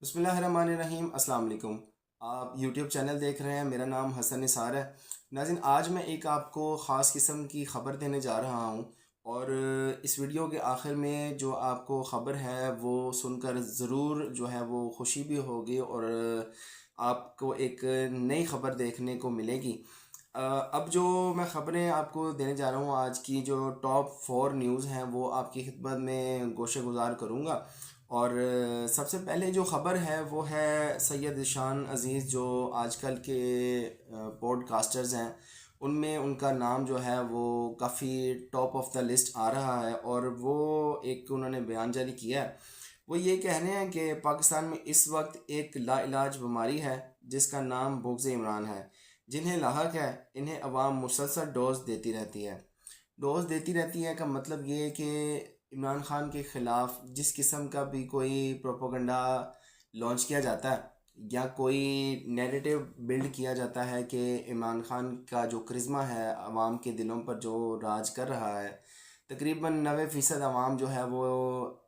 بسم اللہ الرحمن الرحیم۔ السلام علیکم۔ آپ یوٹیوب چینل دیکھ رہے ہیں، میرا نام حسن نثار ہے۔ ناظرین، آج میں ایک آپ کو خاص قسم کی خبر دینے جا رہا ہوں، اور اس ویڈیو کے آخر میں جو آپ کو خبر ہے وہ سن کر ضرور جو ہے وہ خوشی بھی ہوگی، اور آپ کو ایک نئی خبر دیکھنے کو ملے گی۔ اب جو میں خبریں آپ کو دینے جا رہا ہوں، آج کی جو ٹاپ 4 نیوز ہیں وہ آپ کی خدمت میں گوشہ گزار کروں گا۔ اور سب سے پہلے جو خبر ہے وہ ہے سید ذیشان عزیز، جو آج کل کے پوڈ کاسٹرز ہیں، ان میں ان کا نام جو ہے وہ کافی ٹاپ آف دا لسٹ آ رہا ہے، اور وہ ایک انہوں نے بیان جاری کیا ہے۔ وہ یہ کہہ رہے ہیں کہ پاکستان میں اس وقت ایک لا علاج بیماری ہے جس کا نام بغض عمران ہے۔ جنہیں لاحق ہے انہیں عوام مسلسل ڈوز دیتی رہتی ہے کا مطلب یہ ہے کہ عمران خان کے خلاف جس قسم کا بھی کوئی پروپوگنڈا لانچ کیا جاتا ہے یا کوئی نیریٹو بلڈ کیا جاتا ہے کہ عمران خان کا جو کرزمہ ہے عوام کے دلوں پر جو راج کر رہا ہے، تقریباً 90% عوام جو ہے وہ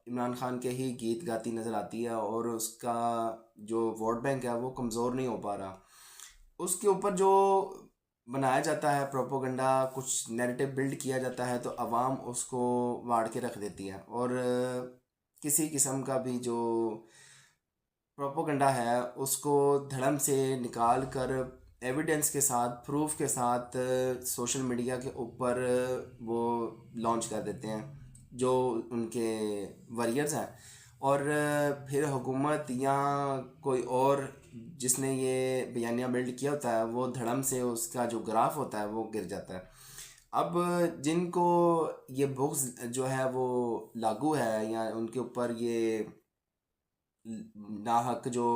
عمران خان کے ہی گیت گاتی نظر آتی ہے، اور اس کا جو ووٹ بینک ہے وہ کمزور نہیں ہو پا رہا۔ اس کے اوپر جو بنایا جاتا ہے پروپوگنڈا، کچھ نیریٹو بلڈ کیا جاتا ہے، تو عوام اس کو واڑ کے رکھ دیتی ہے، اور کسی قسم کا بھی جو پروپوگنڈا ہے اس کو دھڑم سے نکال کر ایویڈنس کے ساتھ، پروف کے ساتھ سوشل میڈیا کے اوپر وہ لانچ کر دیتے ہیں جو ان کے ویریئرز ہیں، اور پھر حکومت یا کوئی اور جس نے یہ بیانیہ بلڈ کیا ہوتا ہے وہ دھڑم سے اس کا جو گراف ہوتا ہے وہ گر جاتا ہے۔ اب جن کو یہ بغض جو ہے وہ لاگو ہے، یا ان کے اوپر یہ ناحق جو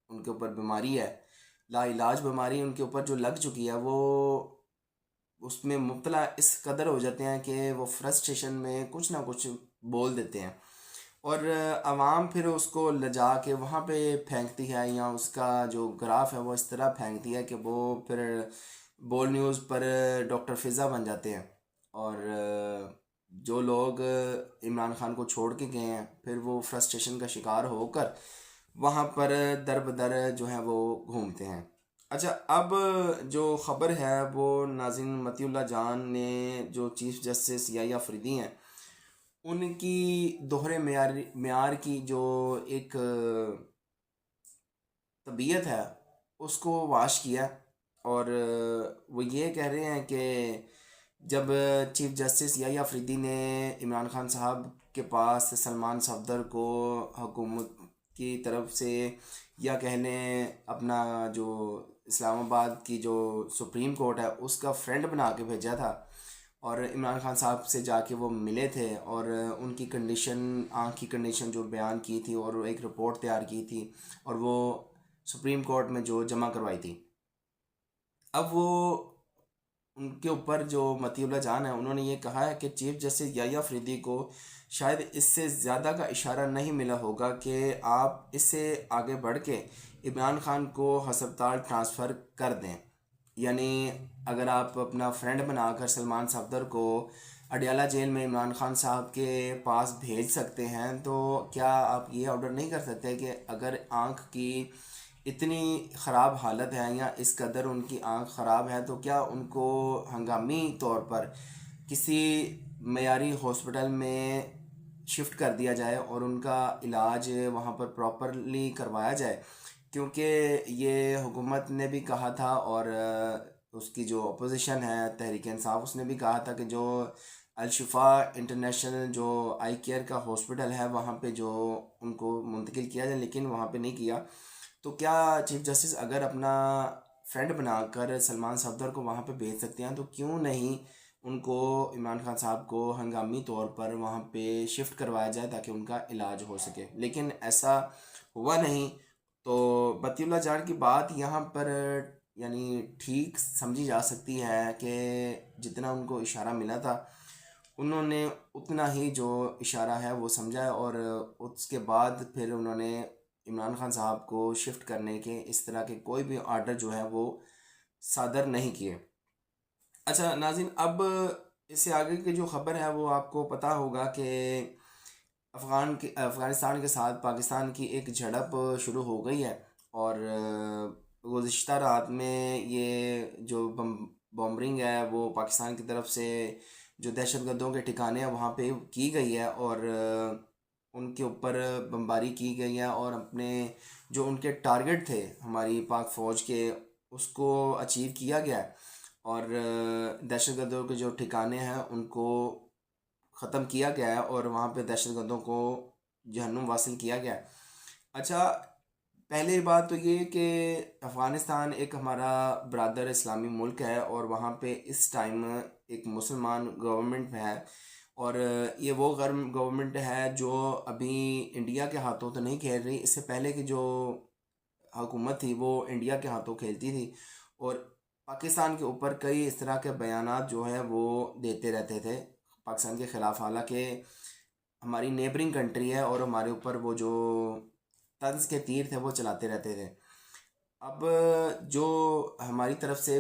ان کے اوپر بیماری ہے، لا علاج بیماری ان کے اوپر جو لگ چکی ہے، وہ اس میں مبتلا اس قدر ہو جاتے ہیں کہ وہ فرسٹریشن میں کچھ نہ کچھ بول دیتے ہیں، اور عوام پھر اس کو لجا کے وہاں پہ پھینکتی ہے، یا اس کا جو گراف ہے وہ اس طرح پھینکتی ہے کہ وہ پھر بول نیوز پر ڈاکٹر فضا بن جاتے ہیں، اور جو لوگ عمران خان کو چھوڑ کے گئے ہیں پھر وہ فرسٹریشن کا شکار ہو کر وہاں پر در بدر جو ہے وہ گھومتے ہیں۔ اچھا، اب جو خبر ہے وہ ناظرین مطیع اللہ جان نے جو چیف جسٹس یحییٰ آفریدی ہیں، ان کی دوہرے معیار کی جو ایک طبیعت ہے اس کو واش کیا، اور وہ یہ کہہ رہے ہیں کہ جب چیف جسٹس یحییٰ آفریدی نے عمران خان صاحب کے پاس سلمان صفدر کو حکومت کی طرف سے، یا کہہ لیں اپنا جو اسلام آباد کی جو سپریم کورٹ ہے اس کا فرینڈ بنا کے بھیجا تھا، اور عمران خان صاحب سے جا کے وہ ملے تھے، اور ان کی کنڈیشن، آنکھ کی کنڈیشن جو بیان کی تھی، اور ایک رپورٹ تیار کی تھی، اور وہ سپریم کورٹ میں جو جمع کروائی تھی، اب وہ ان کے اوپر جو مطیع اللہ جان ہے انہوں نے یہ کہا ہے کہ چیف جسٹس یحییٰ آفریدی کو شاید اس سے زیادہ کا اشارہ نہیں ملا ہوگا کہ آپ اس سے آگے بڑھ کے عمران خان کو ہسپتال ٹرانسفر کر دیں، یعنی اگر آپ اپنا فرینڈ بنا کر سلمان صفدر کو اڈیالہ جیل میں عمران خان صاحب کے پاس بھیج سکتے ہیں، تو کیا آپ یہ آرڈر نہیں کر سکتے کہ اگر آنکھ کی اتنی خراب حالت ہے یا اس قدر ان کی آنکھ خراب ہے تو کیا ان کو ہنگامی طور پر کسی معیاری ہاسپٹل میں شفٹ کر دیا جائے اور ان کا علاج وہاں پر پراپرلی کروایا جائے؟ کیونکہ یہ حکومت نے بھی کہا تھا، اور اس کی جو اپوزیشن ہے تحریک انصاف، اس نے بھی کہا تھا کہ جو الشفا انٹرنیشنل جو آئی کیئر کا ہاسپٹل ہے وہاں پہ جو ان کو منتقل کیا جائے، لیکن وہاں پہ نہیں کیا۔ تو کیا چیف جسٹس اگر اپنا فرینڈ بنا کر سلمان صفدر کو وہاں پہ بھیج سکتے ہیں تو کیوں نہیں ان کو، عمران خان صاحب کو ہنگامی طور پر وہاں پہ شفٹ کروایا جائے تاکہ ان کا علاج ہو سکے؟ لیکن ایسا ہوا نہیں۔ تو مطیع اللہ جان کی بات یہاں پر یعنی ٹھیک سمجھی جا سکتی ہے کہ جتنا ان کو اشارہ ملا تھا انہوں نے اتنا ہی جو اشارہ ہے وہ سمجھا ہے، اور اس کے بعد پھر انہوں نے عمران خان صاحب کو شفٹ کرنے کے اس طرح کے کوئی بھی آرڈر جو ہے وہ صادر نہیں کیے۔ اچھا ناظرین، اب اس سے آگے کی جو خبر ہے وہ آپ کو پتہ ہوگا کہ افغانستان کے ساتھ پاکستان کی ایک جھڑپ شروع ہو گئی ہے، اور گزشتہ رات میں یہ جو بمبرنگ ہے وہ پاکستان کی طرف سے جو دہشت گردوں کے ٹھکانے ہیں وہاں پہ کی گئی ہے، اور ان کے اوپر بمباری کی گئی ہے، اور اپنے جو ان کے ٹارگٹ تھے ہماری پاک فوج کے اس کو اچیو کیا گیا ہے، اور دہشت گردوں کے جو ٹھکانے ہیں ان کو ختم کیا گیا ہے، اور وہاں پہ دہشت گردوں کو جہنم واصل کیا گیا ہے۔ اچھا، پہلی بات تو یہ کہ افغانستان ایک ہمارا برادر اسلامی ملک ہے، اور وہاں پہ اس ٹائم ایک مسلمان گورنمنٹ ہے، اور یہ وہ گورنمنٹ ہے جو ابھی انڈیا کے ہاتھوں تو نہیں کھیل رہی، اس سے پہلے کی جو حکومت تھی وہ انڈیا کے ہاتھوں کھیلتی تھی، اور پاکستان کے اوپر کئی اس طرح کے بیانات جو ہے وہ دیتے رہتے تھے پاکستان کے خلاف، حالانکہ ہماری نیبرنگ کنٹری ہے اور ہمارے اوپر وہ جو طنز کے تیر تھے وہ چلاتے رہتے تھے۔ اب جو ہماری طرف سے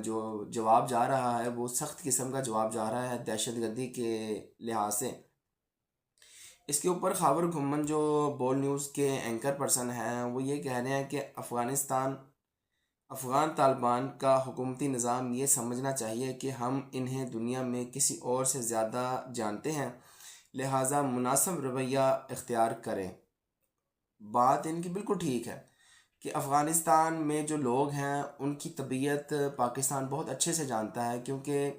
جو جواب جا رہا ہے وہ سخت قسم کا جواب جا رہا ہے دہشت گردی کے لحاظ سے۔ اس کے اوپر خاور گھمن جو بول نیوز کے اینکر پرسن ہیں وہ یہ کہہ رہے ہیں کہ افغان طالبان کا حکومتی نظام یہ سمجھنا چاہیے کہ ہم انہیں دنیا میں کسی اور سے زیادہ جانتے ہیں، لہٰذا مناسب رویہ اختیار کریں۔ بات ان کی بالکل ٹھیک ہے کہ افغانستان میں جو لوگ ہیں ان کی طبیعت پاکستان بہت اچھے سے جانتا ہے، کیونکہ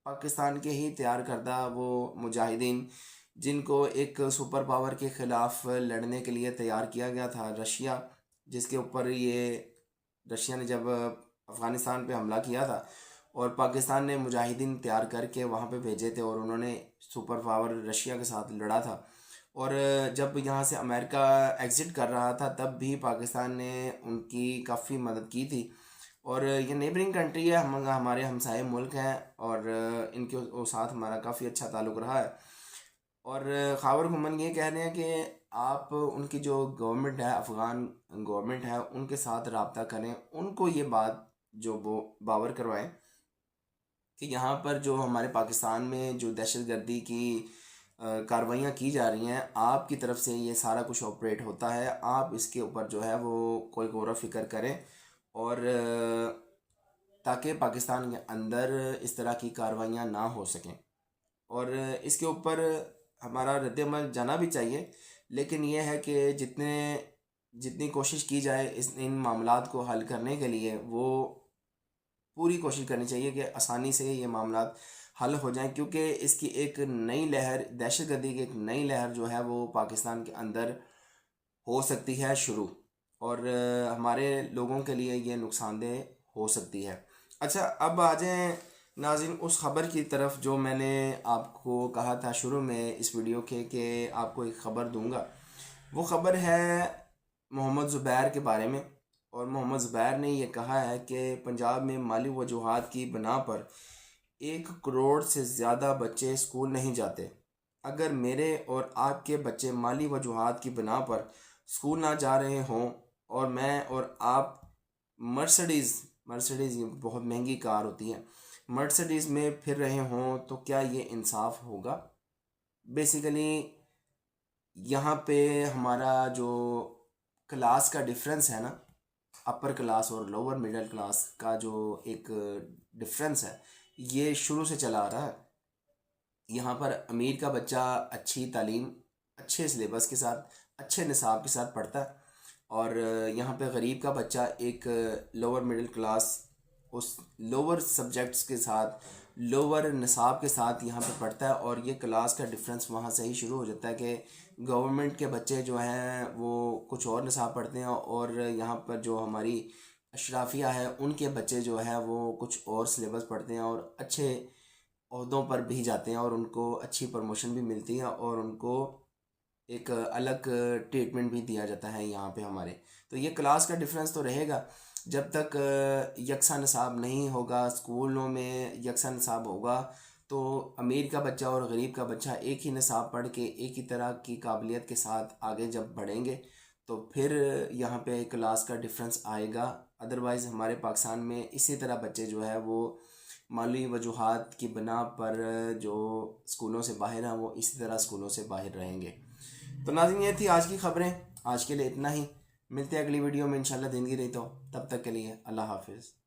پاکستان کے ہی تیار کردہ وہ مجاہدین جن کو ایک سپر پاور کے خلاف لڑنے کے لیے تیار کیا گیا تھا، رشیا، جس کے اوپر یہ رشیا نے جب افغانستان پہ حملہ کیا تھا اور پاکستان نے مجاہدین تیار کر کے وہاں پہ بھیجے تھے، اور انہوں نے سپر پاور رشیا کے ساتھ لڑا تھا، اور جب یہاں سے امریکہ ایگزٹ کر رہا تھا تب بھی پاکستان نے ان کی کافی مدد کی تھی، اور یہ نیبرنگ کنٹری ہے، ہمارے ہمسائے ملک ہیں، اور ان کے ساتھ ہمارا کافی اچھا تعلق رہا ہے۔ اور خاور گھمن یہ کہہ رہے ہیں کہ آپ ان کی جو گورنمنٹ ہے، افغان گورنمنٹ ہے، ان کے ساتھ رابطہ کریں، ان کو یہ بات جو وہ باور کروائیں کہ یہاں پر جو ہمارے پاکستان میں جو دہشت گردی کی کاروائیاں کی جا رہی ہیں، آپ کی طرف سے یہ سارا کچھ آپریٹ ہوتا ہے، آپ اس کے اوپر جو ہے وہ کوئی غور و فکر کریں، اور تاکہ پاکستان کے اندر اس طرح کی کاروائیاں نہ ہو سکیں، اور اس کے اوپر ہمارا رد عمل جانا بھی چاہیے، لیکن یہ ہے کہ جتنی کوشش کی جائے ان معاملات کو حل کرنے کے لیے وہ پوری کوشش کرنی چاہیے کہ آسانی سے یہ معاملات حل ہو جائیں، کیونکہ اس کی ایک نئی لہر، دہشت گردی کی ایک نئی لہر جو ہے وہ پاکستان کے اندر ہو سکتی ہے شروع، اور ہمارے لوگوں کے لیے یہ نقصان دہ ہو سکتی ہے۔ اچھا، اب آ جائیں ناظرین اس خبر کی طرف جو میں نے آپ کو کہا تھا شروع میں اس ویڈیو کے کہ آپ کو ایک خبر دوں گا۔ وہ خبر ہے محمد زبیر کے بارے میں، اور محمد زبیر نے یہ کہا ہے کہ پنجاب میں مالی وجوہات کی بنا پر 1 کروڑ سے زیادہ بچے اسکول نہیں جاتے۔ اگر میرے اور آپ کے بچے مالی وجوہات کی بنا پر اسکول نہ جا رہے ہوں، اور میں اور آپ مرسڈیز یہ بہت مہنگی کار ہوتی ہے، مرسڈیز میں پھر رہے ہوں، تو کیا یہ انصاف ہوگا؟ بیسیکلی یہاں پہ ہمارا جو کلاس کا ڈفرینس ہے نا، اپر کلاس اور لوور مڈل کلاس کا جو ایک ڈفرینس ہے، یہ شروع سے چلا آ رہا ہے۔ یہاں پر امیر کا بچہ اچھی تعلیم، اچھے سلیبس کے ساتھ، اچھے نصاب کے ساتھ پڑھتا ہے، اور یہاں پہ غریب کا بچہ ایک لوور مڈل کلاس اس لوور سبجیکٹس کے ساتھ، لوور نصاب کے ساتھ یہاں پہ پڑھتا ہے، اور یہ کلاس کا ڈفرینس وہاں سے ہی شروع ہو جاتا ہے کہ گورنمنٹ کے بچے جو ہیں وہ کچھ اور نصاب پڑھتے ہیں، اور یہاں پر جو ہماری اشرافیہ ہے ان کے بچے جو ہے وہ کچھ اور سلیبس پڑھتے ہیں، اور اچھے عہدوں پر بھی جاتے ہیں، اور ان کو اچھی پروموشن بھی ملتی ہے، اور ان کو ایک الگ ٹریٹمنٹ بھی دیا جاتا ہے یہاں پہ ہمارے۔ تو یہ کلاس کا ڈفرینس تو رہے گا جب تک یکساں نصاب نہیں ہوگا، اسکولوں میں یکساں نصاب ہوگا تو امیر کا بچہ اور غریب کا بچہ ایک ہی نصاب پڑھ کے ایک ہی طرح کی قابلیت کے ساتھ آگے جب بڑھیں گے تو پھر یہاں پہ کلاس کا ڈفرینس آئے گا۔ ادروائز ہمارے پاکستان میں اسی طرح بچے جو ہے وہ مالی وجوہات کی بنا پر جو اسکولوں سے باہر ہیں وہ اسی طرح اسکولوں سے باہر رہیں گے۔ تو ناظرین یہ تھی آج کی خبریں، آج کے لیے اتنا ہی، ملتے ہیں اگلی ویڈیو میں انشاءاللہ، دین کی رہی تو تب تک کے لیے اللہ حافظ۔